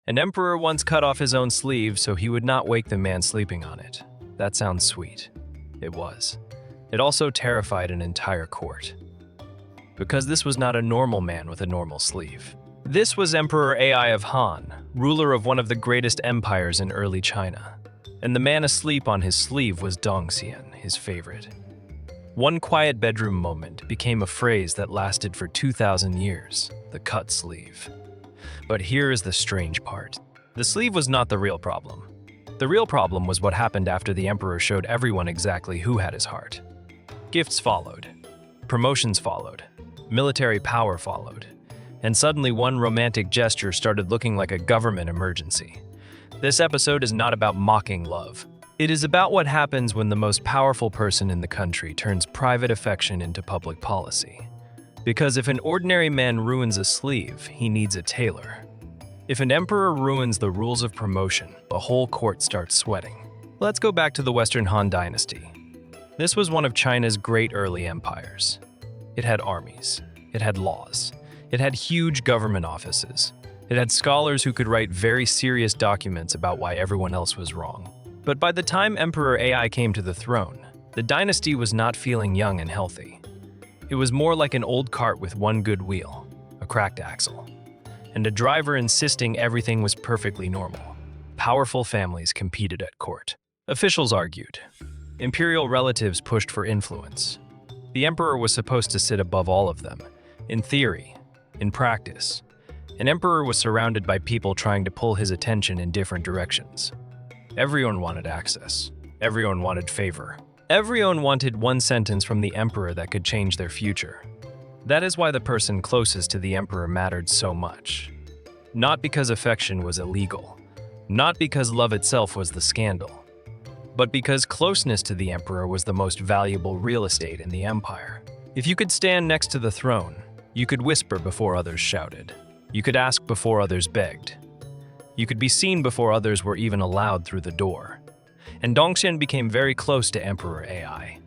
An emperor once cut off his own sleeve so he would not wake the man sleeping on it. That sounds sweet. It was. It also terrified an entire court. Because this was not a normal man with a normal sleeve. This was Emperor Ai of Han, ruler of one of the greatest empires in early China. And the man asleep on his sleeve was Dong Xian, his favorite. One quiet bedroom moment became a phrase that lasted for 2,000 years, the cut sleeve. But here is the strange part. The sleeve was not the real problem. The real problem was what happened after the emperor showed everyone exactly who had his heart. Gifts followed. Promotions followed. Military power followed. And suddenly one romantic gesture started looking like a government emergency. This episode is not about mocking love. It is about what happens when the most powerful person in the country turns private affection into public policy. Because if an ordinary man ruins a sleeve, he needs a tailor. If an emperor ruins the rules of promotion, the whole court starts sweating. Let's go back to the Western Han Dynasty. This was one of China's great early empires. It had armies. It had laws. It had huge government offices. It had scholars who could write very serious documents about why everyone else was wrong. But by the time Emperor Ai came to the throne, the dynasty was not feeling young and healthy. It was more like an old cart with one good wheel, a cracked axle, and a driver insisting everything was perfectly normal. Powerful families competed at court. Officials argued. Imperial relatives pushed for influence. The emperor was supposed to sit above all of them. In theory, in practice, an emperor was surrounded by people trying to pull his attention in different directions. Everyone wanted access. Everyone wanted favor. Everyone wanted one sentence from the emperor that could change their future. That is why the person closest to the emperor mattered so much. Not because affection was illegal. Not because love itself was the scandal. But because closeness to the emperor was the most valuable real estate in the empire. If you could stand next to the throne, you could whisper before others shouted. You could ask before others begged. You could be seen before others were even allowed through the door. And Dong Xian became very close to Emperor Ai.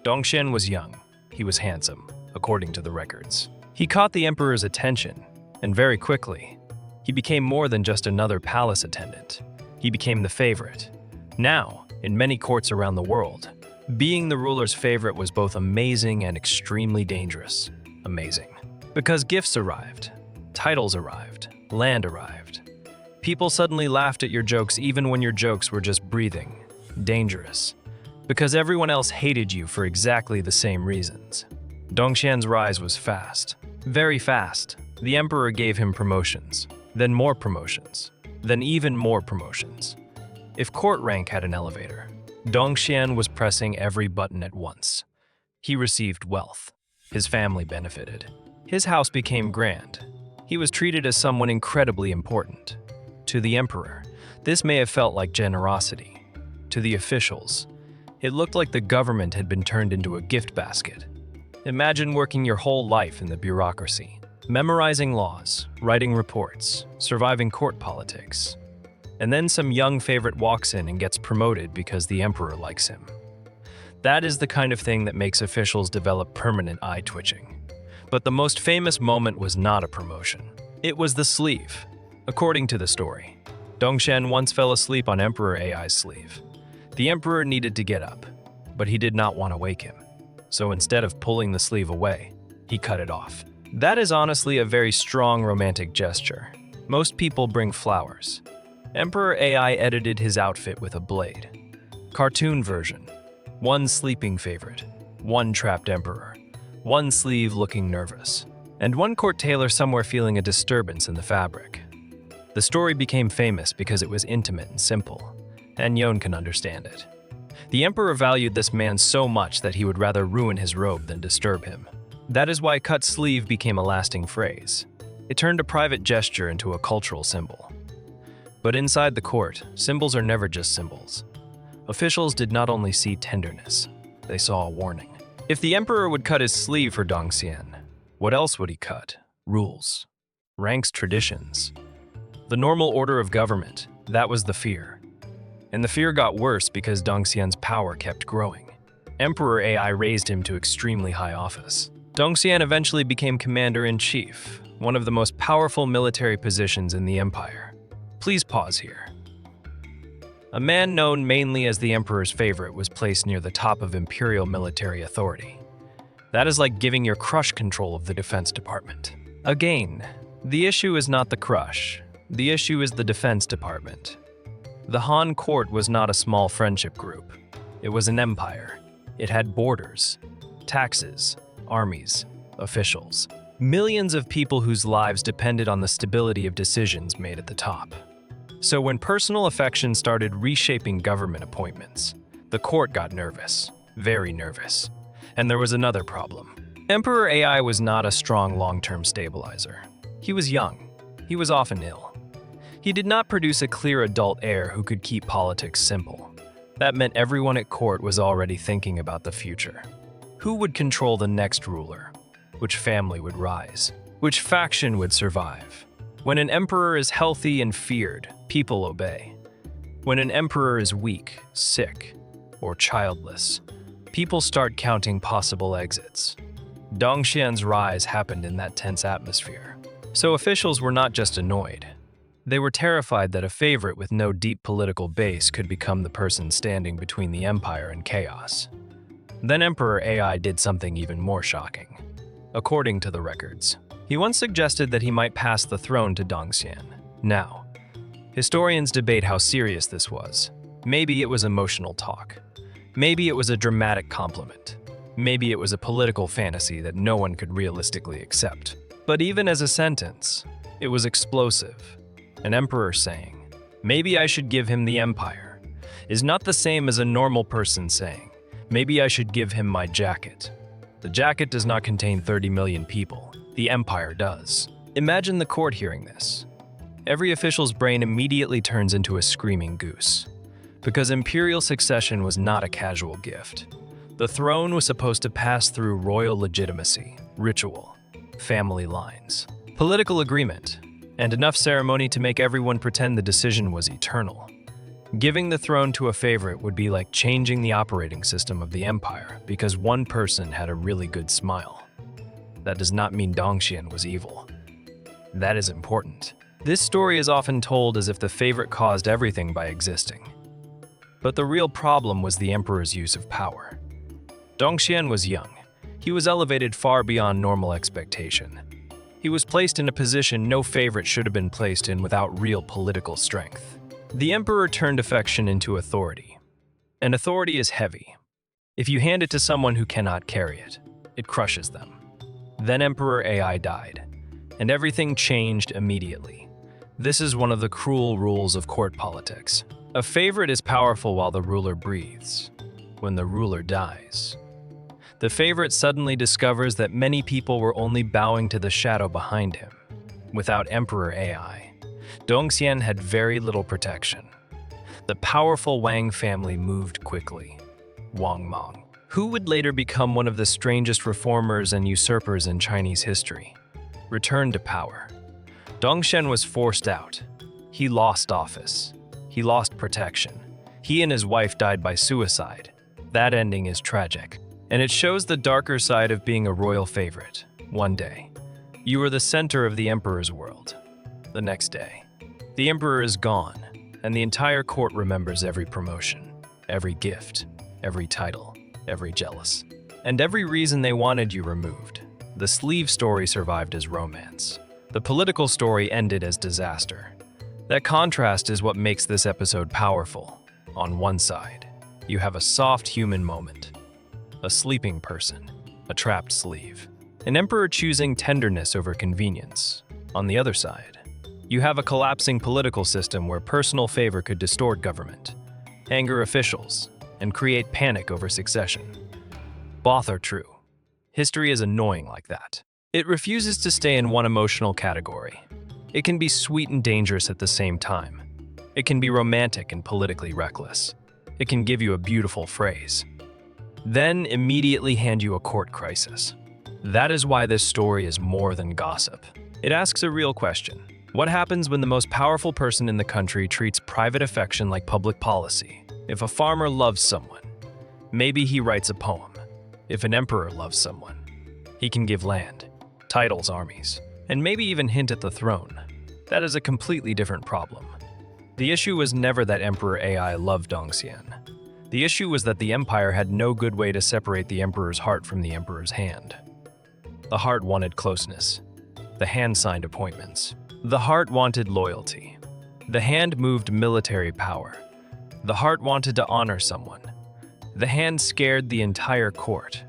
Dong Xian was young. He was handsome, according to the records. He caught the emperor's attention, and very quickly, he became more than just another palace attendant. He became the favorite. Now, in many courts around the world, being the ruler's favorite was both amazing and extremely dangerous. Amazing. Because gifts arrived, titles arrived, land arrived. People suddenly laughed at your jokes even when your jokes were just breathing. Dangerous. Because everyone else hated you for exactly the same reasons. Dong Xian's rise was fast. Very fast. The emperor gave him promotions. Then more promotions. Then even more promotions. If court rank had an elevator, Dong Xian was pressing every button at once. He received wealth. His family benefited. His house became grand. He was treated as someone incredibly important. To the emperor, this may have felt like generosity. To the officials, it looked like the government had been turned into a gift basket. Imagine working your whole life in the bureaucracy, memorizing laws, writing reports, surviving court politics. And then some young favorite walks in and gets promoted because the emperor likes him. That is the kind of thing that makes officials develop permanent eye twitching. But the most famous moment was not a promotion. It was the sleeve. According to the story, Dong Xian once fell asleep on Emperor Ai's sleeve. The emperor needed to get up, but he did not want to wake him. So instead of pulling the sleeve away, he cut it off. That is honestly a very strong romantic gesture. Most people bring flowers. Emperor Ai edited his outfit with a blade. Cartoon version. One sleeping favorite. One trapped emperor. One sleeve looking nervous. And one court tailor somewhere feeling a disturbance in the fabric. The story became famous because it was intimate and simple, and Yon can understand it. The emperor valued this man so much that he would rather ruin his robe than disturb him. That is why cut sleeve became a lasting phrase. It turned a private gesture into a cultural symbol. But inside the court, symbols are never just symbols. Officials did not only see tenderness, they saw a warning. If the emperor would cut his sleeve for Dong Xian, what else would he cut? Rules, ranks, traditions. The normal order of government, that was the fear. And the fear got worse because Dong Xian's power kept growing. Emperor Ai raised him to extremely high office. Dong Xian eventually became commander-in-chief, one of the most powerful military positions in the empire. Please pause here. A man known mainly as the emperor's favorite was placed near the top of imperial military authority. That is like giving your crush control of the Defense Department. Again, the issue is not the crush. The issue is the Defense Department. The Han court was not a small friendship group. It was an empire. It had borders, taxes, armies, officials. Millions of people whose lives depended on the stability of decisions made at the top. So when personal affection started reshaping government appointments, the court got nervous, very nervous. And there was another problem. Emperor AI was not a strong long-term stabilizer. He was young. He was often ill. He did not produce a clear adult heir who could keep politics simple. That meant everyone at court was already thinking about the future. Who would control the next ruler? Which family would rise? Which faction would survive? When an emperor is healthy and feared, people obey. When an emperor is weak, sick, or childless, people start counting possible exits. Dong Xian's rise happened in that tense atmosphere. So officials were not just annoyed. They were terrified that a favorite with no deep political base could become the person standing between the empire and chaos. Then Emperor AI did something even more shocking. According to the records, he once suggested that he might pass the throne to Dong Xian. Now, historians debate how serious this was. Maybe it was emotional talk. Maybe it was a dramatic compliment. Maybe it was a political fantasy that no one could realistically accept. But even as a sentence, it was explosive. An emperor saying, "Maybe I should give him the empire," is not the same as a normal person saying, "Maybe I should give him my jacket." The jacket does not contain 30 million people. The empire does. Imagine the court hearing this. Every official's brain immediately turns into a screaming goose. Because imperial succession was not a casual gift. The throne was supposed to pass through royal legitimacy, ritual, family lines, political agreement, and enough ceremony to make everyone pretend the decision was eternal. Giving the throne to a favorite would be like changing the operating system of the empire because one person had a really good smile. That does not mean Dong Xian was evil. That is important. This story is often told as if the favorite caused everything by existing. But the real problem was the emperor's use of power. Dong Xian was young. He was elevated far beyond normal expectation. He was placed in a position no favorite should have been placed in without real political strength. The emperor turned affection into authority. And authority is heavy. If you hand it to someone who cannot carry it, it crushes them. Then Emperor AI died, and everything changed immediately. This is one of the cruel rules of court politics. A favorite is powerful while the ruler breathes. When the ruler dies, the favorite suddenly discovers that many people were only bowing to the shadow behind him. Without Emperor AI, Dong Xian had very little protection. The powerful Wang family moved quickly. Wang Mang, who would later become one of the strangest reformers and usurpers in Chinese history, returned to power. Dong Xian was forced out. He lost office. He lost protection. He and his wife died by suicide. That ending is tragic, and it shows the darker side of being a royal favorite. One day, you are the center of the emperor's world. The next day, the emperor is gone, and the entire court remembers every promotion, every gift, every title, every jealous, and every reason they wanted you removed. The sleeve story survived as romance. The political story ended as disaster. That contrast is what makes this episode powerful. On one side, you have a soft human moment, a sleeping person, a trapped sleeve, an emperor choosing tenderness over convenience. On the other side, you have a collapsing political system where personal favor could distort government, anger officials, and create panic over succession. Both are true. History is annoying like that. It refuses to stay in one emotional category. It can be sweet and dangerous at the same time. It can be romantic and politically reckless. It can give you a beautiful phrase, then immediately hand you a court crisis. That is why this story is more than gossip. It asks a real question. What happens when the most powerful person in the country treats private affection like public policy? If a farmer loves someone, maybe he writes a poem. If an emperor loves someone, he can give land, titles, armies, and maybe even hint at the throne. That is a completely different problem. The issue was never that Emperor AI loved Dong Xian. The issue was that the empire had no good way to separate the emperor's heart from the emperor's hand. The heart wanted closeness. The hand signed appointments. The heart wanted loyalty. The hand moved military power. The heart wanted to honor someone. The hand scared the entire court.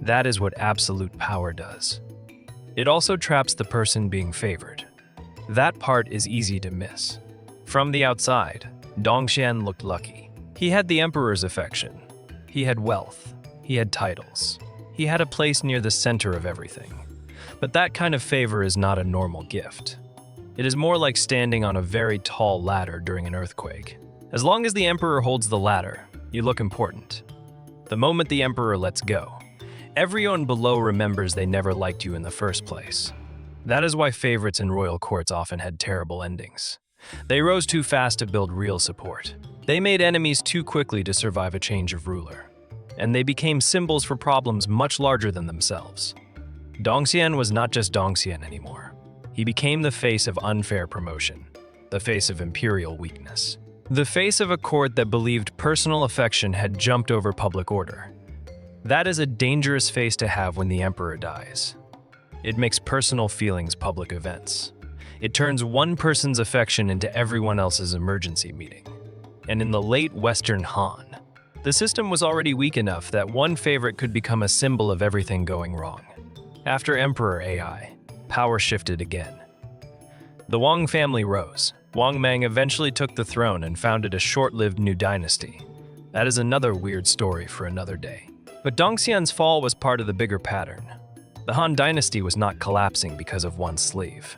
That is what absolute power does. It also traps the person being favored. That part is easy to miss. From the outside, Dong Xian looked lucky. He had the emperor's affection. He had wealth. He had titles. He had a place near the center of everything. But that kind of favor is not a normal gift. It is more like standing on a very tall ladder during an earthquake. As long as the emperor holds the ladder, you look important. The moment the emperor lets go, everyone below remembers they never liked you in the first place. That is why favorites in royal courts often had terrible endings. They rose too fast to build real support. They made enemies too quickly to survive a change of ruler. And they became symbols for problems much larger than themselves. Dong Xian was not just Dong Xian anymore. He became the face of unfair promotion, the face of imperial weakness, the face of a court that believed personal affection had jumped over public order. That is a dangerous face to have when the emperor dies. It makes personal feelings public events. It turns one person's affection into everyone else's emergency meeting. And in the late Western Han, the system was already weak enough that one favorite could become a symbol of everything going wrong. After Emperor AI, power shifted again. The Wang family rose. Wang Mang eventually took the throne and founded a short-lived new dynasty. That is another weird story for another day. But Dong Xian's fall was part of the bigger pattern. The Han dynasty was not collapsing because of one sleeve.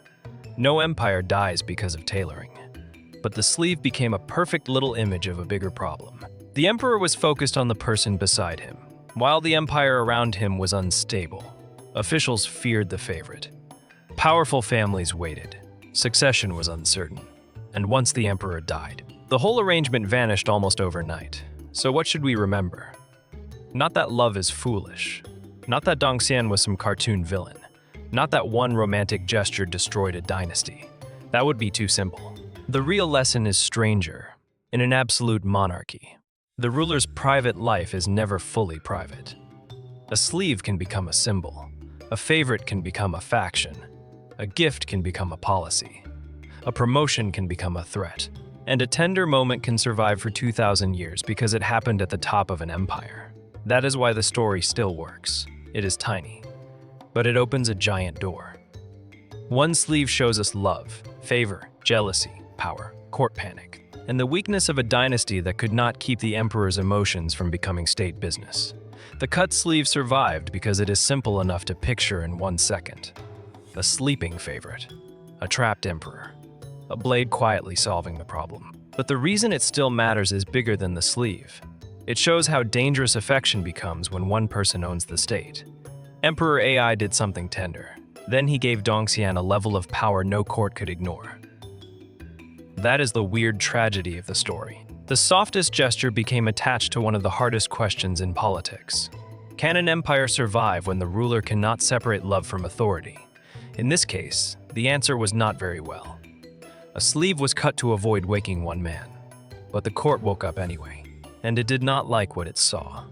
No empire dies because of tailoring. But the sleeve became a perfect little image of a bigger problem. The emperor was focused on the person beside him, while the empire around him was unstable. Officials feared the favorite. Powerful families waited. Succession was uncertain. And once the emperor died, the whole arrangement vanished almost overnight. So what should we remember? Not that love is foolish. Not that Dong Xian was some cartoon villain. Not that one romantic gesture destroyed a dynasty. That would be too simple. The real lesson is stranger. In an absolute monarchy, the ruler's private life is never fully private. A sleeve can become a symbol. A favorite can become a faction. A gift can become a policy. A promotion can become a threat. And a tender moment can survive for 2,000 years because it happened at the top of an empire. That is why the story still works. It is tiny, but it opens a giant door. One sleeve shows us love, favor, jealousy, power, court panic, and the weakness of a dynasty that could not keep the emperor's emotions from becoming state business. The cut sleeve survived because it is simple enough to picture in 1 second. A sleeping favorite, a trapped emperor, a blade quietly solving the problem. But the reason it still matters is bigger than the sleeve. It shows how dangerous affection becomes when one person owns the state. Emperor AI did something tender. Then he gave Dong Xian a level of power no court could ignore. That is the weird tragedy of the story. The softest gesture became attached to one of the hardest questions in politics. Can an empire survive when the ruler cannot separate love from authority? In this case, the answer was not very well. A sleeve was cut to avoid waking one man. But the court woke up anyway, and it did not like what it saw.